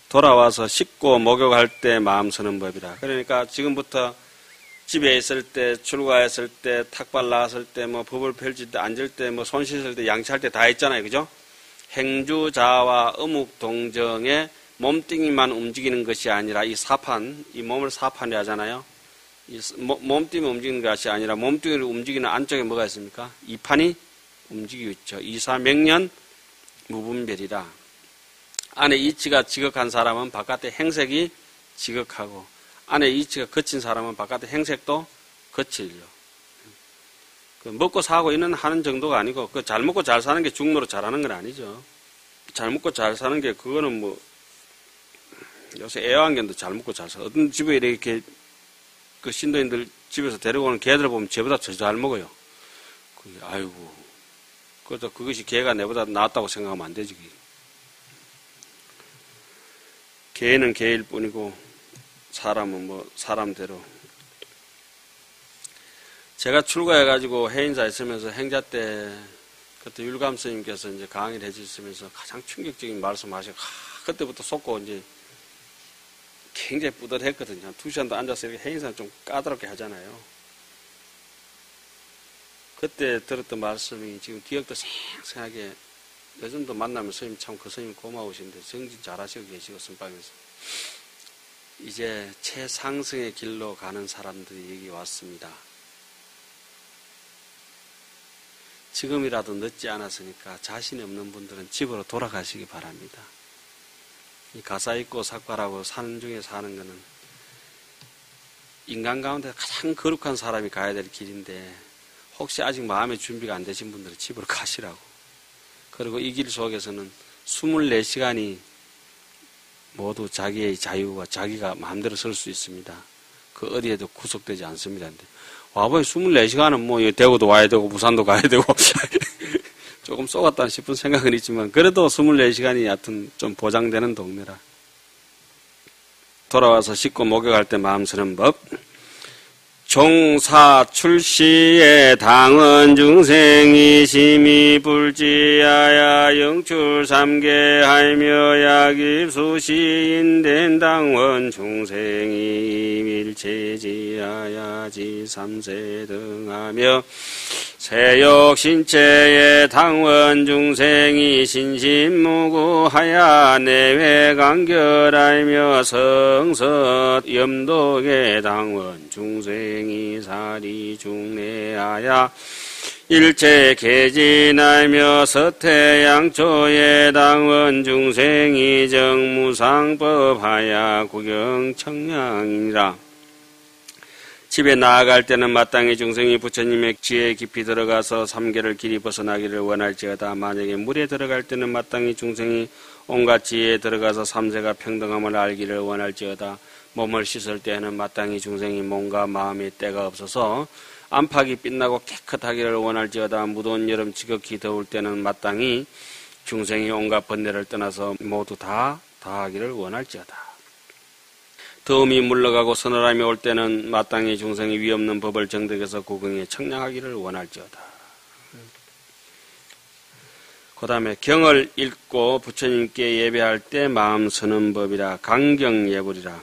돌아와서 씻고 목욕할 때 마음 서는 법이라. 그러니까 지금부터 집에 있을 때, 출가했을 때, 탁발 나왔을 때, 뭐 법을 펼칠 때, 앉을 때, 뭐 손 씻을 때, 양치할 때 다 했잖아요. 그죠? 행주자와 어묵동정에 몸뚱이만 움직이는 것이 아니라 이 사판, 이 몸을 사판이라 하잖아요. 이 몸뚱이 움직이는 것이 아니라 몸뚱이를 움직이는 안쪽에 뭐가 있습니까? 이판이 움직이고 있죠. 이사명년 무분별이라. 안에 이치가 지극한 사람은 바깥의 행색이 지극하고, 안에 이치가 거친 사람은 바깥의 행색도 거칠죠. 그 먹고 사고 있는 하는 정도가 아니고, 그 잘 먹고 잘 사는 게 중노로 잘하는 건 아니죠. 잘 먹고 잘 사는 게 그거는 뭐 요새 애완견도 잘 먹고 잘 사. 어떤 집에 이렇게 그 신도인들 집에서 데려오는 개들 보면 쟤보다 더 잘 먹어요. 아이고, 그것이 개가 내보다 낫다고 생각하면 안 되지. 개는 개일 뿐이고 사람은 뭐 사람대로. 제가 출가해가지고 해인사 있으면서 행자 때 그때 율감 스님께서 이제 강의를 해주시면서 가장 충격적인 말씀하시고, 그때부터 속고 이제 굉장히 뿌듯했거든요. 2시간도 앉아서 이렇게 해인사는 좀 까다롭게 하잖아요. 그때 들었던 말씀이 지금 기억도 생생하게, 요즘도 만나면 스님 참 그 스님 고마우신데 정진 잘하시고 계시고 선방에서 이제 최상승의 길로 가는 사람들이 여기 왔습니다. 지금이라도 늦지 않았으니까 자신이 없는 분들은 집으로 돌아가시기 바랍니다. 이 가사 있고 삭발하고 사는 중에 사는 거는 인간 가운데 가장 거룩한 사람이 가야 될 길인데, 혹시 아직 마음의 준비가 안 되신 분들은 집으로 가시라고. 그리고 이 길 속에서는 24시간이 모두 자기의 자유와 자기가 마음대로 설 수 있습니다. 그 어디에도 구속되지 않습니다. 와보니 24시간은 뭐 대구도 와야 되고 부산도 가야 되고 조금 쏘갔다 싶은 생각은 있지만, 그래도 24시간이 하여튼 좀 보장되는 동네라. 돌아와서 씻고 목욕할 때 마음 서는 법. 종사 출시에 당원 중생이 심히 불지하야 영출 삼계하며 약입수시인된 당원 중생이 밀체지하야 지삼세 등하며 세욕 신체의 당원 중생이 신심무구하야 내외 간결하며 성서 염독의 당원 중생이 사리 중내하야 일체 개진하며 서태양초의 당원 중생이 정무상법하야 구경청량이라. 집에 나아갈 때는 마땅히 중생이 부처님의 지혜에 깊이 들어가서 삼계를 길이 벗어나기를 원할지어다. 만약에 물에 들어갈 때는 마땅히 중생이 온갖 지혜에 들어가서 삼세가 평등함을 알기를 원할지어다. 몸을 씻을 때에는 마땅히 중생이 몸과 마음의 때가 없어서 안팎이 빛나고 깨끗하기를 원할지어다. 무더운 여름 지극히 더울 때는 마땅히 중생이 온갖 번뇌를 떠나서 모두 다 다하기를 원할지어다. 더움이 물러가고 서늘함이 올 때는 마땅히 중생이 위없는 법을 정득해서 구경에 청량하기를 원할지어다. 그 다음에 경을 읽고 부처님께 예배할 때 마음 서는 법이라. 강경예불이라.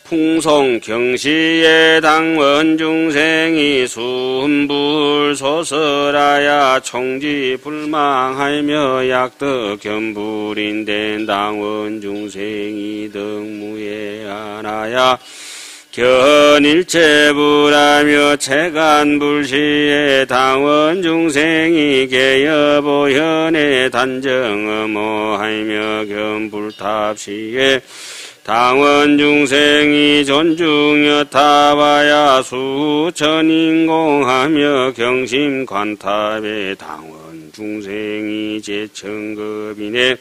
풍송 경시에 당원 중생이 순불소설하야 총지불망하며 약득 견불인된 당원 중생이 덕무에 안하야 견일체불하며 체간불시에 당원 중생이 개여보현에 단정어모하며 견불탑시에 당원 중생이 존중여 타바야 수천인공하며 경심관탑에 당원 중생이 제천급이네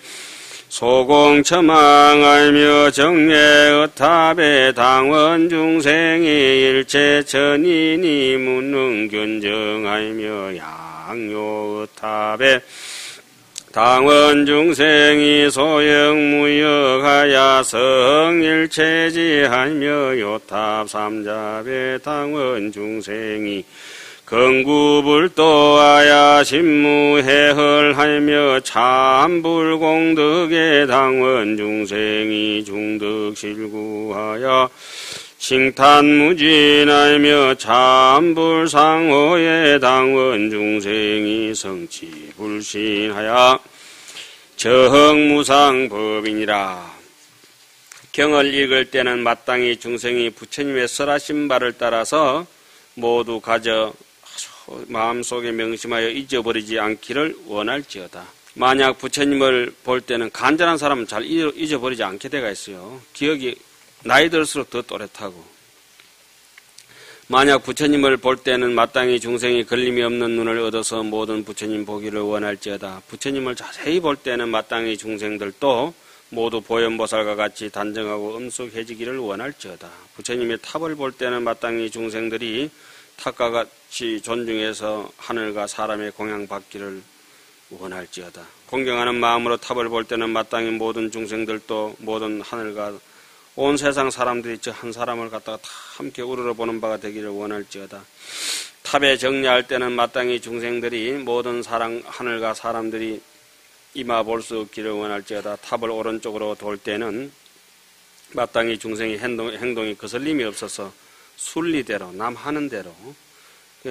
소공처망하며 정례의탑에 당원 중생이 일체천인이 문능견정하며 양요의탑에 당원 중생이 소영무역하야 성일체지하며 요탑 삼잡에 당원 중생이 건구불도하야 신무해헐하며 참불공덕의 당원 중생이 중덕실구하여 칭탄무진하며 참불상호의 당원 중생이 성취불신하여 정무상법이니라. 경을 읽을 때는 마땅히 중생이 부처님의 설하신 바를 따라서 모두 가져 마음속에 명심하여 잊어버리지 않기를 원할지어다. 만약 부처님을 볼 때는 간절한 사람은 잘 잊어버리지 않게 되가 있어요. 기억이 나이 들수록 더 또렷하고. 만약 부처님을 볼 때는 마땅히 중생이 걸림이 없는 눈을 얻어서 모든 부처님 보기를 원할지어다. 부처님을 자세히 볼 때는 마땅히 중생들도 모두 보현보살과 같이 단정하고 엄숙해지기를 원할지어다. 부처님의 탑을 볼 때는 마땅히 중생들이 탑과 같이 존중해서 하늘과 사람의 공양받기를 원할지어다. 공경하는 마음으로 탑을 볼 때는 마땅히 모든 중생들도 모든 하늘과 온 세상 사람들이 저 한 사람을 갖다가 다 함께 우러러보는 바가 되기를 원할지어다. 탑에 정리할 때는 마땅히 중생들이 모든 하늘과 사람들이 이마 볼 수 없기를 원할지어다. 탑을 오른쪽으로 돌 때는 마땅히 중생의 행동이 거슬림이 없어서 순리대로 남 하는 대로.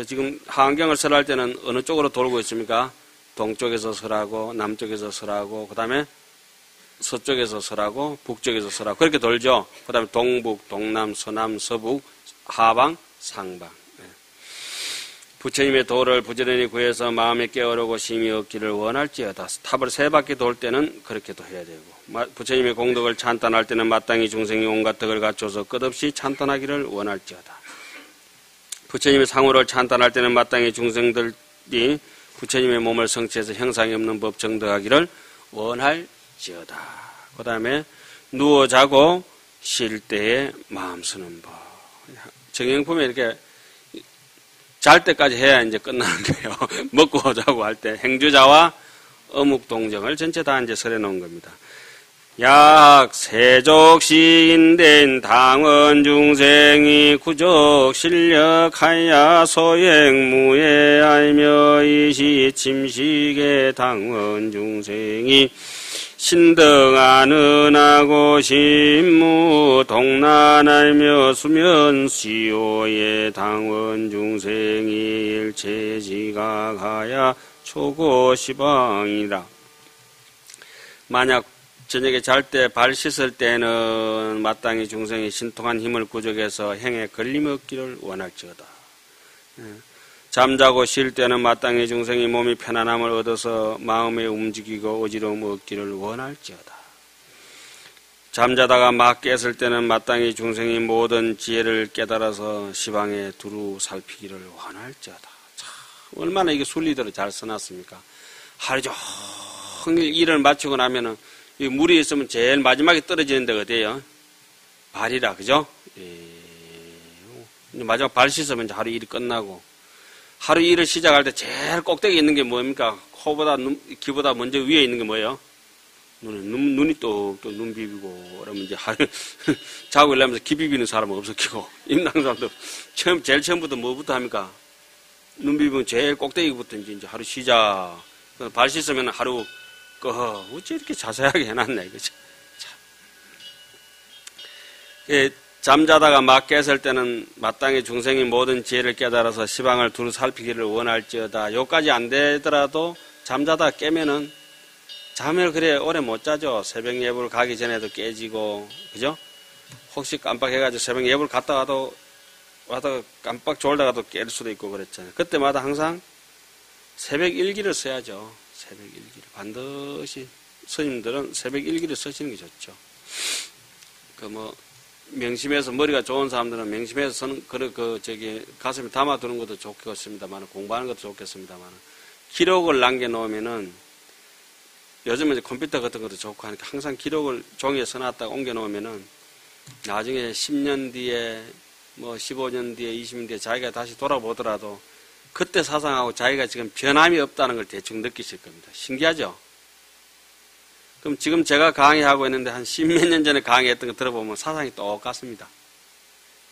지금 하안경을 설할 때는 어느 쪽으로 돌고 있습니까? 동쪽에서 설하고 남쪽에서 설하고 그 다음에 서쪽에서 설하고 북쪽에서 설하고 그렇게 돌죠. 그 다음에 동북, 동남, 서남, 서북, 하방, 상방. 부처님의 도를 부지런히 구해서 마음에 깨어르고 심히 얻기를 원할지어다. 탑을 3바퀴 돌 때는 그렇게도 해야 되고, 부처님의 공덕을 찬탄할 때는 마땅히 중생이 온갖 덕을 갖춰서 끝없이 찬탄하기를 원할지어다. 부처님의 상호를 찬탄할 때는 마땅히 중생들이 부처님의 몸을 성취해서 형상이 없는 법 정덕하기를 원할지어다. 그 다음에 누워 자고 쉴 때에 마음 쓰는 법. 정형품에 이렇게 잘 때까지 해야 이제 끝나는 거예요. 먹고 자고 할 때 행주자와 어묵동정을 전체 다 이제 설해 놓은 겁니다. 약 세족시인된 당원 중생이 구족 실력하야 소행무에 알며 이시 침식의 당원 중생이 신등한 은하고 신무 동난알며 수면시오의 당원 중생이 일체지각하야 초고시방이라. 만약 저녁에 잘 때 발 씻을 때는 마땅히 중생이 신통한 힘을 구족해서 행에 걸림 없기를 원할지어다. 잠자고 쉴 때는 마땅히 중생이 몸이 편안함을 얻어서 마음에 움직이고 어지러움 없기를 원할지어다. 잠자다가 막 깼을 때는 마땅히 중생이 모든 지혜를 깨달아서 시방에 두루 살피기를 원할지어다. 참, 얼마나 이게 순리대로 잘 써놨습니까? 하루 종일 일을 마치고 나면은 이 물이 있으면 제일 마지막에 떨어지는 데가 어디예요? 발이라, 그죠? 마지막 발 씻으면 이제 하루 일이 끝나고, 하루 일을 시작할 때 제일 꼭대기에 있는 게 뭡니까? 코보다 귀보다 먼저 위에 있는 게 뭐예요? 눈이 똑똑 눈 비비고, 그러면 이제 하루, 자고 일어나면서 귀 비비는 사람은 없었고, 임당 사람도 제일 처음부터 뭐부터 합니까? 눈 비비면 제일 꼭대기부터 이제 하루 시작. 발 씻으면 하루 어째 이렇게 자세하게 해놨네, 그죠? 잠자다가 막 깼을 때는 마땅히 중생이 모든 지혜를 깨달아서 시방을 두루 살피기를 원할지어다. 요까지 안 되더라도 잠자다 깨면은 잠을 그래 오래 못 자죠. 새벽 예불 가기 전에도 깨지고, 그죠? 혹시 깜빡해가지고 새벽 예불 갔다가도 와서 깜빡 졸다가도 깰 수도 있고 그랬잖아요. 그때마다 항상 새벽 일기를 써야죠. 새벽 일기를. 반드시 스님들은 새벽 일기를 쓰시는 게 좋죠. 명심해서 머리가 좋은 사람들은 명심해서 쓰는, 가슴에 담아두는 것도 좋겠습니다만, 공부하는 것도 좋겠습니다만, 기록을 남겨놓으면은, 요즘은 이제 컴퓨터 같은 것도 좋고 하니까 항상 기록을 종이에 써놨다가 옮겨놓으면은, 나중에 10년 뒤에, 15년 뒤에, 20년 뒤에 자기가 다시 돌아보더라도, 그때 사상하고 자기가 지금 변함이 없다는 걸 대충 느끼실 겁니다. 신기하죠? 그럼 지금 제가 강의하고 있는데 한 10몇 년 전에 강의했던 거 들어보면 사상이 똑같습니다.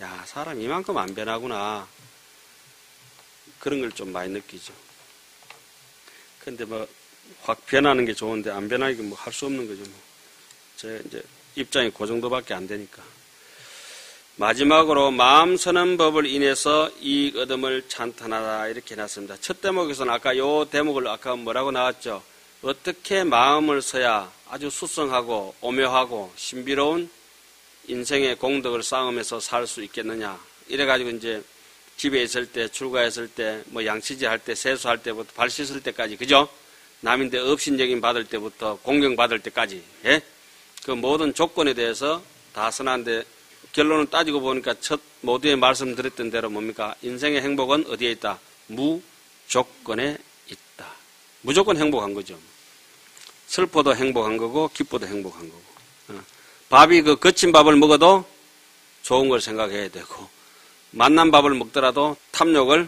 야, 사람 이만큼 안 변하구나. 그런 걸 좀 많이 느끼죠. 근데 뭐 확 변하는 게 좋은데 안 변하니까 뭐 할 수 없는 거죠. 뭐. 제 이제 입장이 그 정도밖에 안 되니까. 마지막으로 마음 서는 법을 인해서 이익 얻음을 찬탄하다 이렇게 해놨습니다. 첫 대목에서는 아까 요 대목을 아까 뭐라고 나왔죠? 어떻게 마음을 써야 아주 수성하고 오묘하고 신비로운 인생의 공덕을 쌓으면서 살 수 있겠느냐. 이래가지고 이제 집에 있을 때, 출가했을 때, 뭐 양치질 할 때, 세수할 때부터 발 씻을 때까지, 그죠? 남인데 업신여김 받을 때부터 공경 받을 때까지, 예? 그 모든 조건에 대해서 다 선한데 결론을 따지고 보니까 첫 모두에 말씀드렸던 대로 뭡니까? 인생의 행복은 어디에 있다? 무조건에 있다. 무조건 행복한 거죠. 슬퍼도 행복한 거고 기뻐도 행복한 거고. 밥이 그 거친 밥을 먹어도 좋은 걸 생각해야 되고 맛난 밥을 먹더라도 탐욕을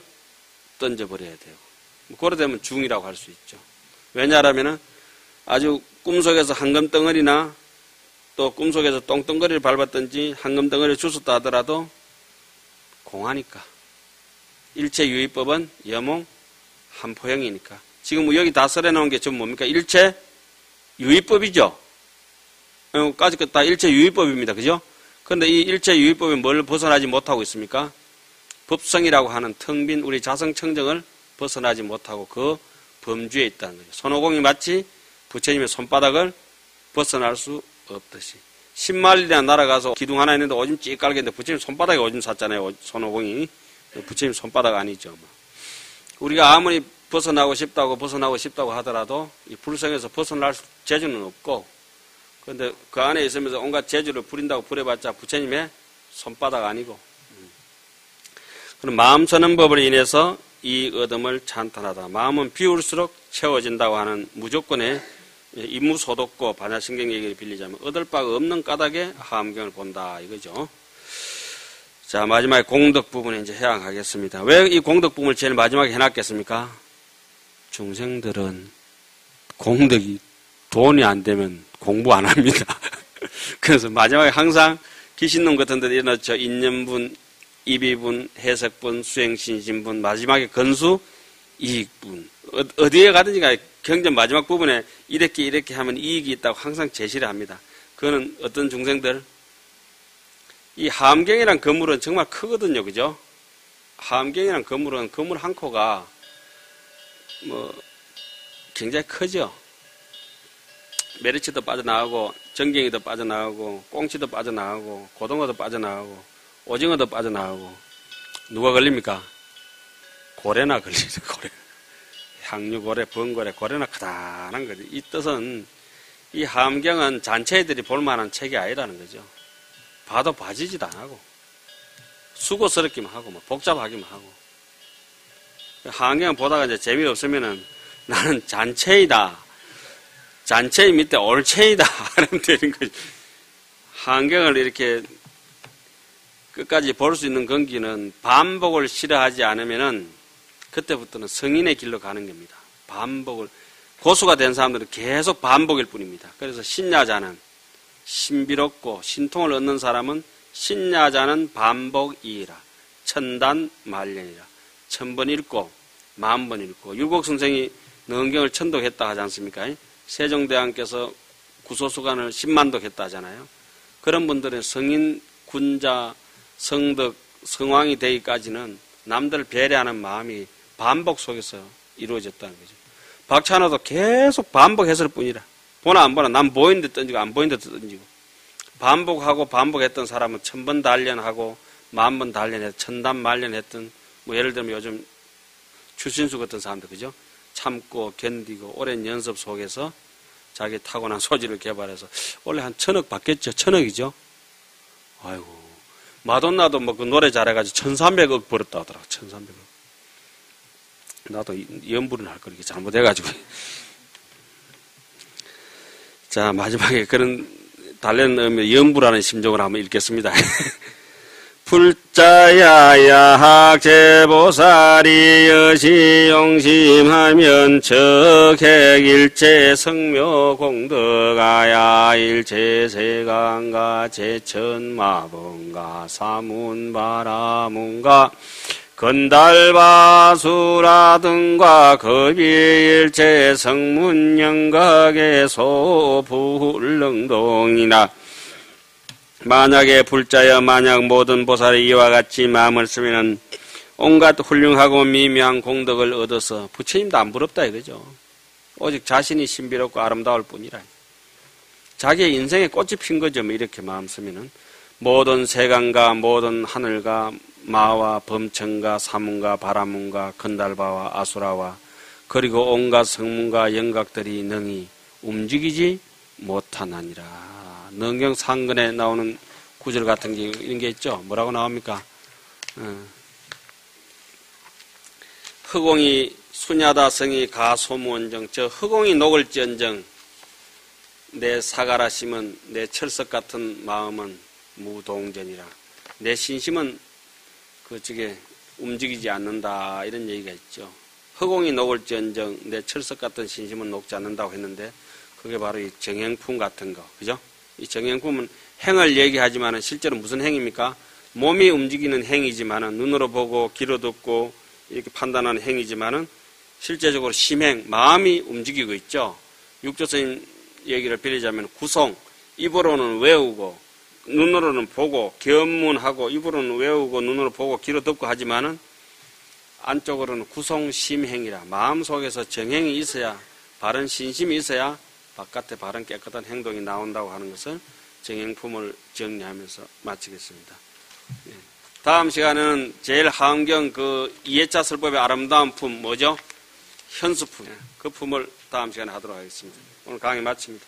던져버려야 되고 그러 되면 중이라고 할 수 있죠. 왜냐하면 아주 꿈속에서 황금덩어리나 또 꿈속에서 똥덩어리를 밟았든지 황금덩어리를 주웠다 하더라도 공하니까 일체유의법은 여몽 한포형이니까 지금 여기 다 설해놓은 게 좀 뭡니까? 일체유의법이죠. 까짓 것 다 일체유의법입니다. 그죠? 그런데 이 일체유의법이 뭘 벗어나지 못하고 있습니까? 법성이라고 하는 텅 빈 우리 자성청정을 벗어나지 못하고 그 범주에 있다는 거죠. 손오공이 마치 부처님의 손바닥을 벗어날 수 없듯이 10마일이나 날아가서 기둥 하나 있는데 오줌 찌 깔겠는데 부처님 손바닥에 오줌 쌌잖아요. 손오공이. 부처님 손바닥 아니죠. 우리가 아무리 벗어나고 싶다고 하더라도 이 불성에서 벗어날 재주는 없고 그런데 그 안에 있으면서 온갖 재주를 부린다고 부려봤자 부처님의 손바닥 아니고 그럼 마음 서는 법을 인해서 이 얻음을 찬탄하다. 마음은 비울수록 채워진다고 하는 무조건의 임무소독고 반야신경 얘기를 빌리자면 얻을 바가 없는 까닭에 하암경을 본다 이거죠. 자 마지막에 공덕 부분에 이제 해양하겠습니다. 왜 이 공덕 부분을 제일 마지막에 해놨겠습니까? 중생들은 공덕이 돈이 안 되면 공부 안 합니다. 그래서 마지막에 항상 귀신놈 같은 데 일어났죠. 인연분, 입이분, 해석분, 수행신신분, 마지막에 건수, 이익분. 어디에 가든지 간에 경전 마지막 부분에 이렇게 하면 이익이 있다고 항상 제시를 합니다. 그거는 어떤 중생들? 이 하암경이란 건물은 정말 크거든요. 그죠? 하암경이란 건물은 건물 한 코가 굉장히 크죠. 메리치도 빠져나가고 정갱이도 빠져나가고 꽁치도 빠져나가고 고등어도 빠져나가고 오징어도 빠져나가고 누가 걸립니까? 고래나 걸리죠. 고래. 향유고래, 번고래, 고래나 크다란 거죠. 이 뜻은 이 하암경은 잔체들이 볼만한 책이 아니라는 거죠. 봐도 봐지지도 안 하고 수고스럽기만 하고 복잡하기만 하고 하암경을 보다가 이제 재미없으면은 나는 잔체이다. 잔체의 밑에 올체이다. 하면 되는 거죠. 하암경을 이렇게 끝까지 볼 수 있는 건기는 반복을 싫어하지 않으면은 그때부터는 성인의 길로 가는 겁니다. 반복을. 고수가 된 사람들은 계속 반복일 뿐입니다. 그래서 신야자는 신비롭고 신통을 얻는 사람은 신야자는 반복이라. 천단만련이라. 1000번 읽고 10,000번 읽고 율곡선생이 능경을 천독했다 하지 않습니까? 세종대왕께서 구소수관을 10만독 했다 하잖아요. 그런 분들은 성인, 군자, 성덕, 성왕이 되기까지는 남들 배려하는 마음이 반복 속에서 이루어졌다는 거죠. 박찬호도 계속 반복했을 뿐이라. 보나 안 보나 난 보이는 데 던지고 안 보이는 데 던지고 반복하고 반복했던 사람은 1000번 단련하고 10,000번 단련해서 천단만련했던 예를 들면 요즘 추신수 같은 사람들 그죠? 참고 견디고 오랜 연습 속에서 자기 타고난 소질을 개발해서 원래 한 1000억 받겠죠. 1000억이죠. 아이고 마돈나도 그 노래 잘해가지고 1300억 벌었다 하더라고. 1300억. 나도 연불은 할 거 이렇게 잘못해가지고. 자 마지막에 그런 달래는 의미 연불하는 심정으로 한번 읽겠습니다. 불자야야 제보살이 여시 용심하면 적핵일체 성묘 공덕아야 일체세강가 제천마봉가 사문바라문가 건달바수라 등과 급일체 성문영각의 소불능동이나 만약에 불자여 만약 모든 보살이 이와 같이 마음을 쓰면은 온갖 훌륭하고 미묘한 공덕을 얻어서 부처님도 안 부럽다 이거죠. 오직 자신이 신비롭고 아름다울 뿐이라. 자기의 인생에 꽃이 핀 거죠. 뭐 이렇게 마음 쓰면은 모든 세간과 모든 하늘과 마와 범천과 사문과 바라문과 건달바와 아수라와 그리고 온갖 성문과 영각들이 능히 움직이지 못하나니라. 능경 상근에 나오는 구절 같은 게 이런 게 있죠. 뭐라고 나옵니까? 허공이 수냐다성이 가소무원정. 저 허공이 녹을지언정 내 사가라심은 내 철석 같은 마음은 무동전이라. 내 신심은 그쪽에 움직이지 않는다 이런 얘기가 있죠. 허공이 녹을지언정 내 철석 같은 신심은 녹지 않는다고 했는데 그게 바로 이 정행품 같은 거, 그죠? 이 정행품은 행을 얘기하지만은 실제로 무슨 행입니까? 몸이 움직이는 행이지만은 눈으로 보고 귀로 듣고 이렇게 판단하는 행이지만은 실제적으로 심행, 마음이 움직이고 있죠. 육조선 얘기를 빌리자면 구송, 입으로는 외우고 눈으로는 보고 견문하고 입으로는 외우고 눈으로 보고 귀로 듣고 하지만은 안쪽으로는 구송심행이라 마음속에서 정행이 있어야 바른 신심이 있어야 바깥에 바른 깨끗한 행동이 나온다고 하는 것을 정행품을 정리하면서 마치겠습니다. 다음 시간에는 제일 하음경 그 이해자 설법의 아름다운 품 뭐죠? 현수품. 그 품을 다음 시간에 하도록 하겠습니다. 오늘 강의 마칩니다.